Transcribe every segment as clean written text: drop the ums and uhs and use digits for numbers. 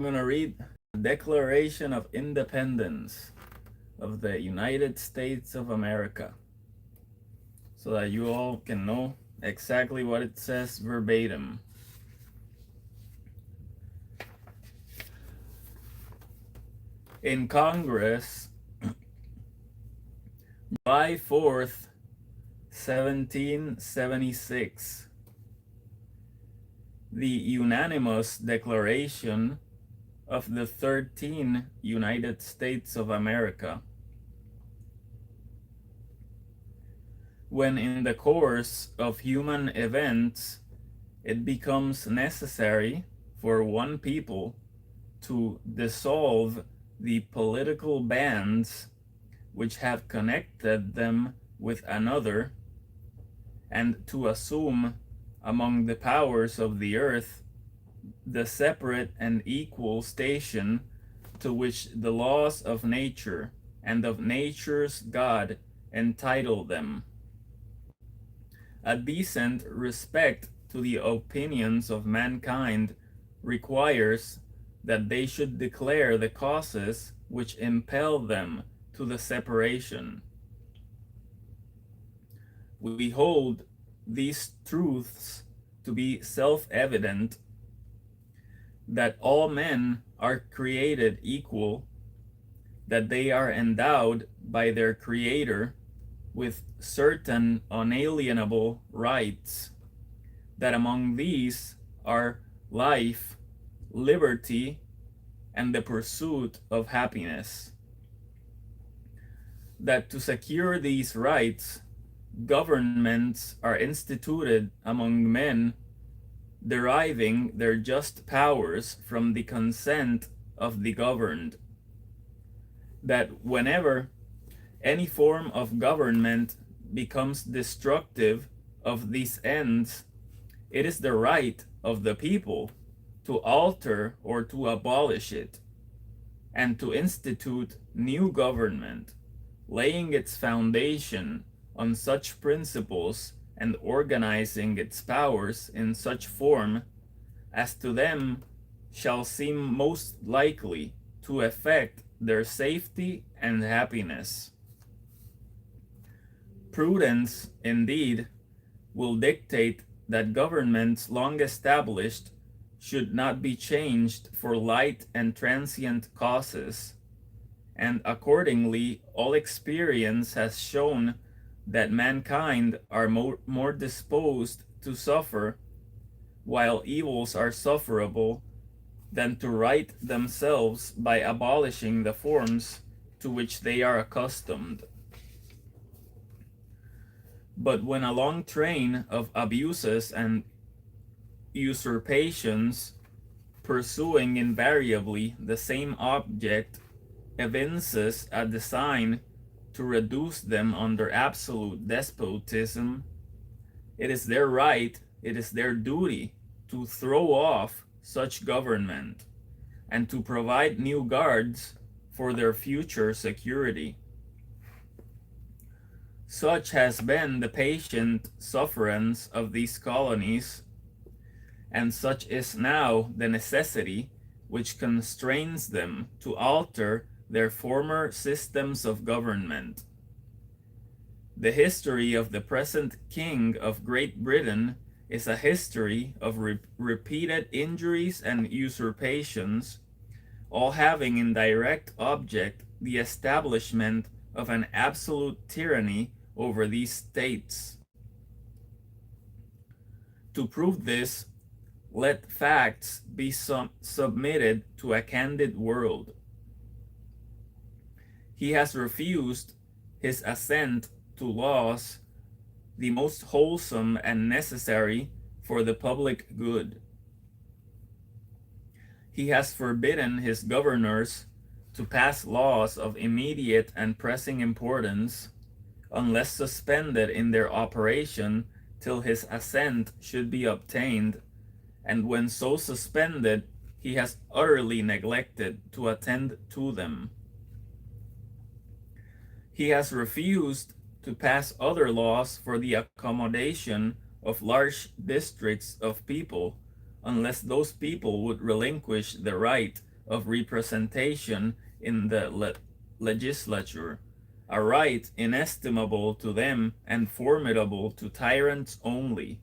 I'm going to read the Declaration of Independence of the United States of America so that you all can know exactly what it says verbatim. In Congress, July 4th, 1776, the unanimous declaration of the 13 United States of America, when in the course of human events it becomes necessary for one people to dissolve the political bands which have connected them with another, and to assume among the powers of the earth the separate and equal station to which the laws of nature and of nature's God entitle them. A decent respect to the opinions of mankind requires that they should declare the causes which impel them to the separation. We hold these truths to be self-evident, that all men are created equal, that they are endowed by their Creator with certain unalienable rights, that among these are life, liberty, and the pursuit of happiness, that to secure these rights, governments are instituted among men, deriving their just powers from the consent of the governed, that whenever any form of government becomes destructive of these ends, it is the right of the people to alter or to abolish it, and to institute new government, laying its foundation on such principles and organizing its powers in such form as to them shall seem most likely to effect their safety and happiness. Prudence, indeed, will dictate that governments long established should not be changed for light and transient causes, and accordingly all experience has shown that mankind are more disposed to suffer while evils are sufferable than to right themselves by abolishing the forms to which they are accustomed. But when a long train of abuses and usurpations, pursuing invariably the same object, evinces a design to reduce them under absolute despotism, it is their right, it is their duty to throw off such government and to provide new guards for their future security. Such has been the patient sufferance of these colonies, and such is now the necessity which constrains them to alter their former systems of government. The history of the present King of Great Britain is a history of repeated injuries and usurpations, all having in direct object the establishment of an absolute tyranny over these states. To prove this, let facts be submitted to a candid world. He has refused his assent to laws the most wholesome and necessary for the public good. He has forbidden his governors to pass laws of immediate and pressing importance, unless suspended in their operation till his assent should be obtained, and when so suspended, he has utterly neglected to attend to them. He has refused to pass other laws for the accommodation of large districts of people, unless those people would relinquish the right of representation in the legislature, a right inestimable to them and formidable to tyrants only.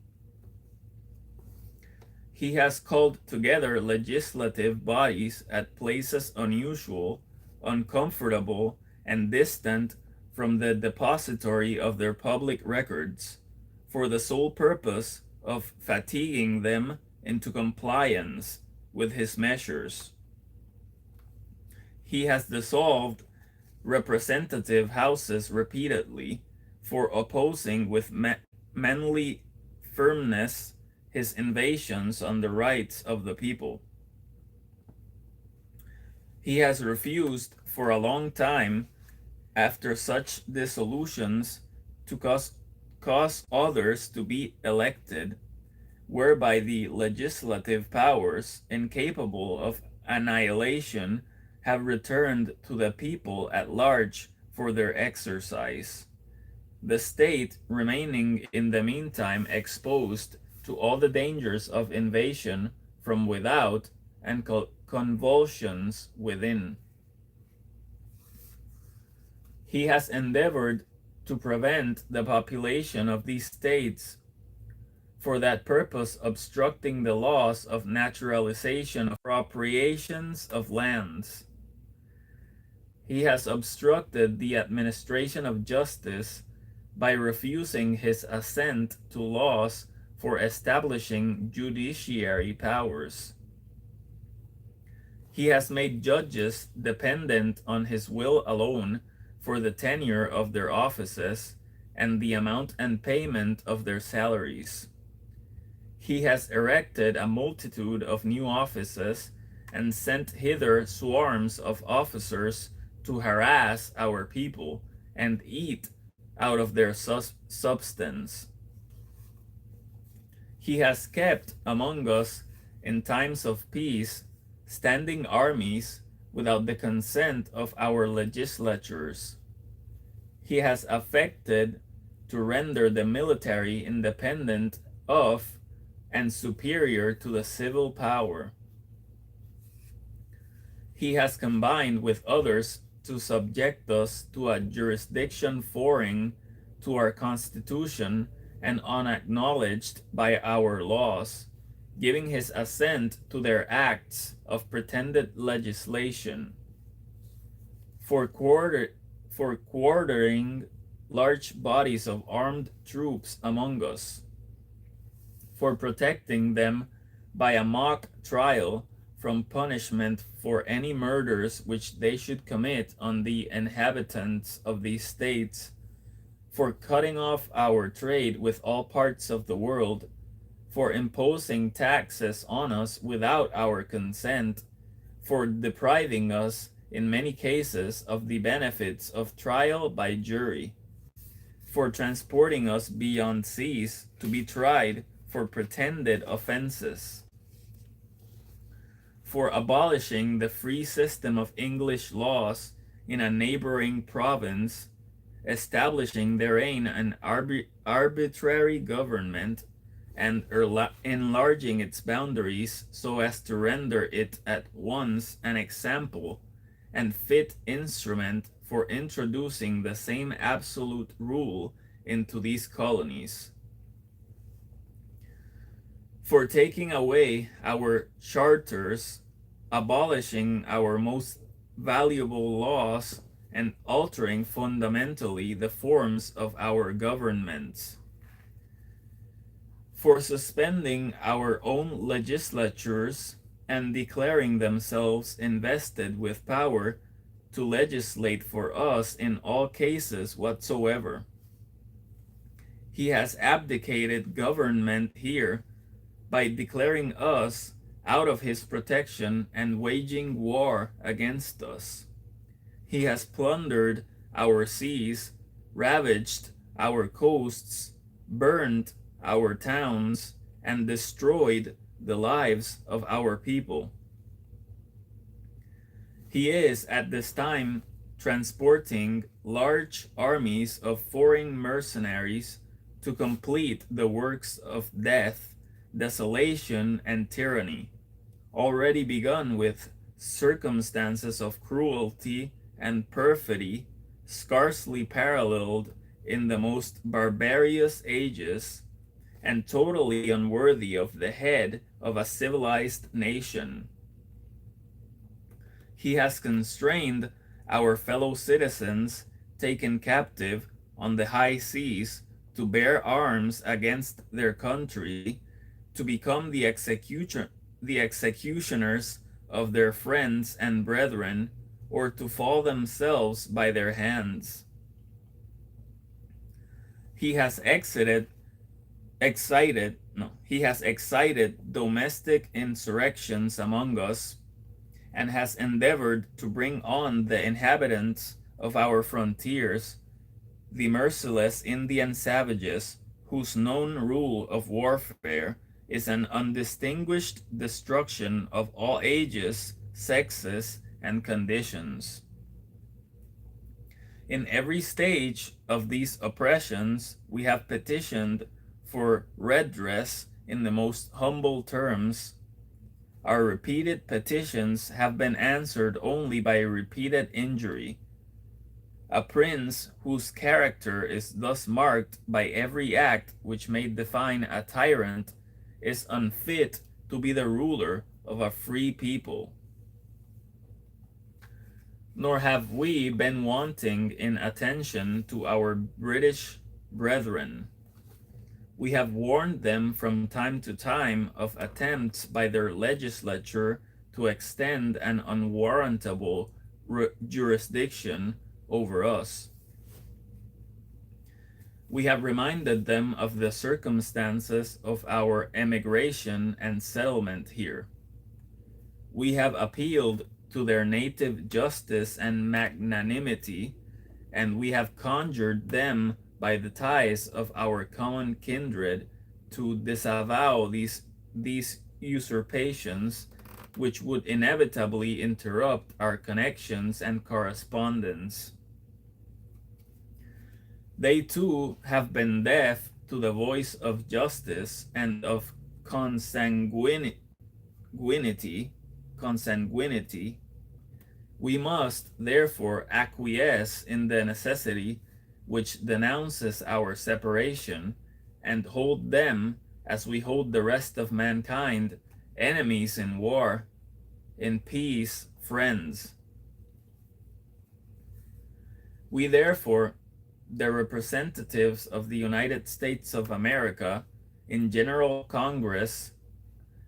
He has called together legislative bodies at places unusual, uncomfortable, and distant from the depository of their public records, for the sole purpose of fatiguing them into compliance with his measures. He has dissolved representative houses repeatedly for opposing with manly firmness his invasions on the rights of the people. He has refused for a long time, after such dissolutions, to cause others to be elected, whereby the legislative powers, incapable of annihilation, have returned to the people at large for their exercise, the state remaining in the meantime exposed to all the dangers of invasion from without and convulsions within. He has endeavored to prevent the population of these states, for that purpose obstructing the laws of naturalization of appropriations of lands. He has obstructed the administration of justice by refusing his assent to laws for establishing judiciary powers. He has made judges dependent on his will alone for the tenure of their offices and the amount and payment of their salaries. He has erected a multitude of new offices and sent hither swarms of officers to harass our people and eat out of their substance. He has kept among us in times of peace standing armies without the consent of our legislatures. He has affected to render the military independent of and superior to the civil power. He has combined with others to subject us to a jurisdiction foreign to our Constitution and unacknowledged by our laws, giving his assent to their acts of pretended legislation, for quartering large bodies of armed troops among us, for protecting them by a mock trial from punishment for any murders which they should commit on the inhabitants of these states, for cutting off our trade with all parts of the world, for imposing taxes on us without our consent, for depriving us in many cases of the benefits of trial by jury, for transporting us beyond seas to be tried for pretended offenses, for abolishing the free system of English laws in a neighboring province, establishing therein an arbitrary government, and enlarging its boundaries so as to render it at once an example and fit instrument for introducing the same absolute rule into these colonies, for taking away our charters, abolishing our most valuable laws, and altering fundamentally the forms of our governments, for suspending our own legislatures and declaring themselves invested with power to legislate for us in all cases whatsoever. He has abdicated government here by declaring us out of his protection and waging war against us. He has plundered our seas, ravaged our coasts, burned our towns, and destroyed the lives of our people. He is at this time transporting large armies of foreign mercenaries to complete the works of death, desolation, and tyranny, already begun with circumstances of cruelty and perfidy scarcely paralleled in the most barbarous ages, and totally unworthy of the head of a civilized nation. He has constrained our fellow citizens taken captive on the high seas to bear arms against their country, to become the executioners of their friends and brethren, or to fall themselves by their hands. He has he has excited domestic insurrections among us, and has endeavored to bring on the inhabitants of our frontiers, the merciless Indian savages, whose known rule of warfare is an undistinguished destruction of all ages, sexes, and conditions. In every stage of these oppressions, we have petitioned for redress in the most humble terms. Our repeated petitions have been answered only by repeated injury. A prince whose character is thus marked by every act which may define a tyrant is unfit to be the ruler of a free people. Nor have we been wanting in attention to our British brethren. We have warned them from time to time of attempts by their legislature to extend an unwarrantable jurisdiction over us. We have reminded them of the circumstances of our emigration and settlement here. We have appealed to their native justice and magnanimity, and we have conjured them by the ties of our common kindred to disavow these usurpations, which would inevitably interrupt our connections and correspondence. They too have been deaf to the voice of justice and of consanguinity. We must therefore acquiesce in the necessity which denounces our separation, and hold them, as we hold the rest of mankind, enemies in war, in peace friends. We therefore, the representatives of the United States of America, in General Congress,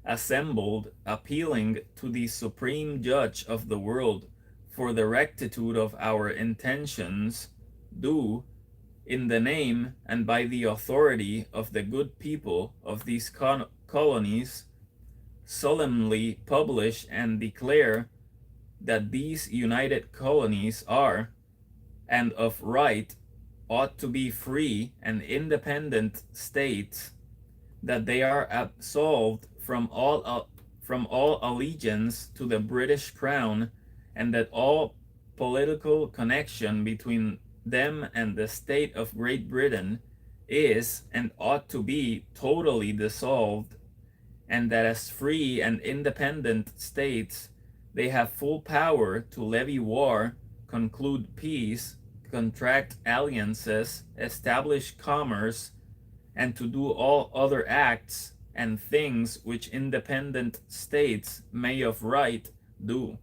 assembled, appealing to the Supreme Judge of the world for the rectitude of our intentions, do, in the name and by the authority of the good people of these colonies, solemnly publish and declare that these united colonies are, and of right, ought to be free and independent states, that they are absolved from all allegiance to the British Crown, and that all political connection between them and the state of Great Britain is and ought to be totally dissolved, and that as free and independent states they have full power to levy war, conclude peace, contract alliances, establish commerce, and to do all other acts and things which independent states may of right do.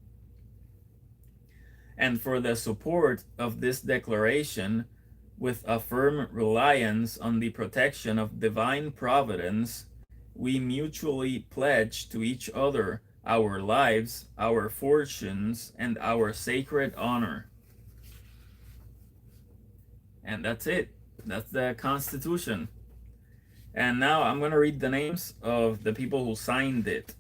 And for the support of this declaration, with a firm reliance on the protection of divine providence, we mutually pledge to each other our lives, our fortunes, and our sacred honor. And that's it. That's the Constitution. And now I'm going to read the names of the people who signed it,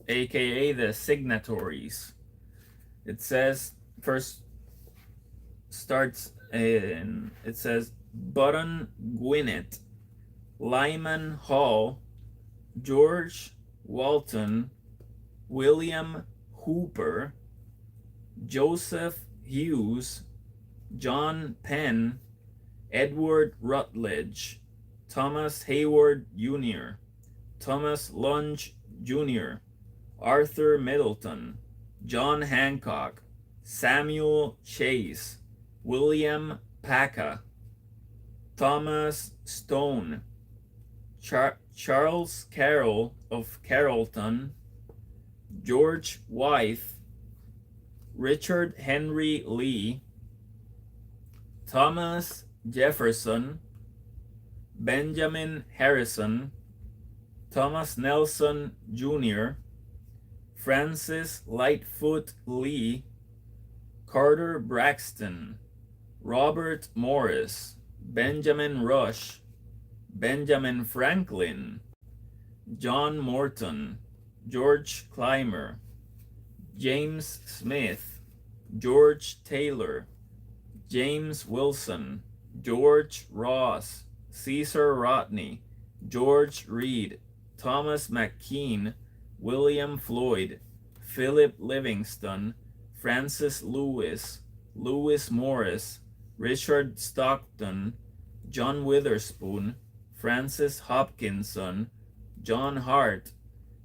aka the signatories. It says, first starts in, it says Button Gwinnett, Lyman Hall, George Walton, William Hooper, Joseph Hughes, John Penn, Edward Rutledge, Thomas Hayward Jr., Thomas Lunge Jr., Arthur Middleton, John Hancock, Samuel Chase, William Paca, Thomas Stone, Charles Carroll of Carrollton, George Wythe, Richard Henry Lee, Thomas Jefferson, Benjamin Harrison, Thomas Nelson Jr., Francis Lightfoot Lee, Carter Braxton, Robert Morris, Benjamin Rush, Benjamin Franklin, John Morton, George Clymer, James Smith, George Taylor, James Wilson, George Ross, Cesar Rodney, George Reed, Thomas McKean, William Floyd, Philip Livingston, Francis Lewis, Lewis Morris, Richard Stockton, John Witherspoon, Francis Hopkinson, John Hart,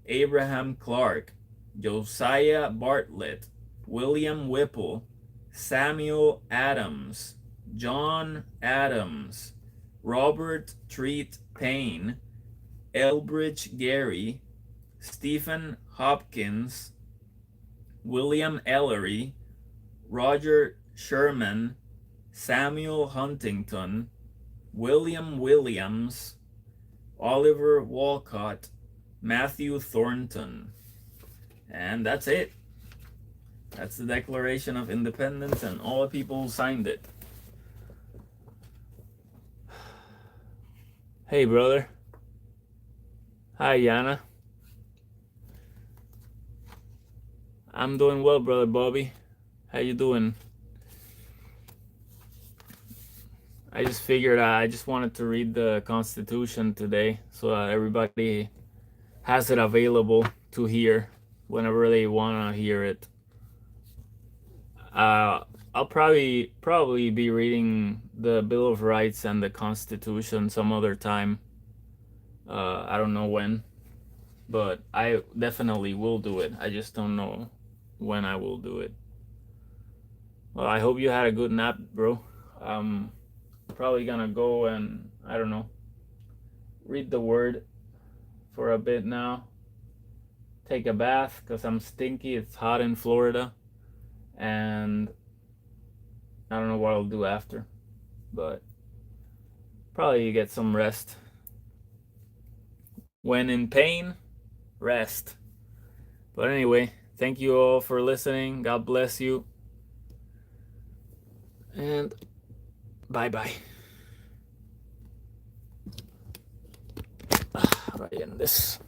Abraham Clark, Josiah Bartlett, William Whipple, Samuel Adams, John Adams, Robert Treat Payne, Elbridge Gerry, Stephen Hopkins, William Ellery, Roger Sherman, Samuel Huntington, William Williams, Oliver Walcott, Matthew Thornton. And that's it. That's the Declaration of Independence, and all the people who signed it. Hey, brother. Hi, Yana. I'm doing well, brother Bobby. How you doing? I just figured I just wanted to read the Constitution today so that everybody has it available to hear whenever they want to hear it. I'll probably be reading the Bill of Rights and the Constitution some other time. I don't know when, but I definitely will do it. I just don't know when I will do it. Well, I hope you had a good nap, bro. I'm probably gonna go and, I don't know, read the Word for a bit now. Take a bath because I'm stinky. It's hot in Florida. And I don't know what I'll do after, but probably get some rest. When in pain, rest. But anyway, thank you all for listening. God bless you. And bye-bye. How do I end this?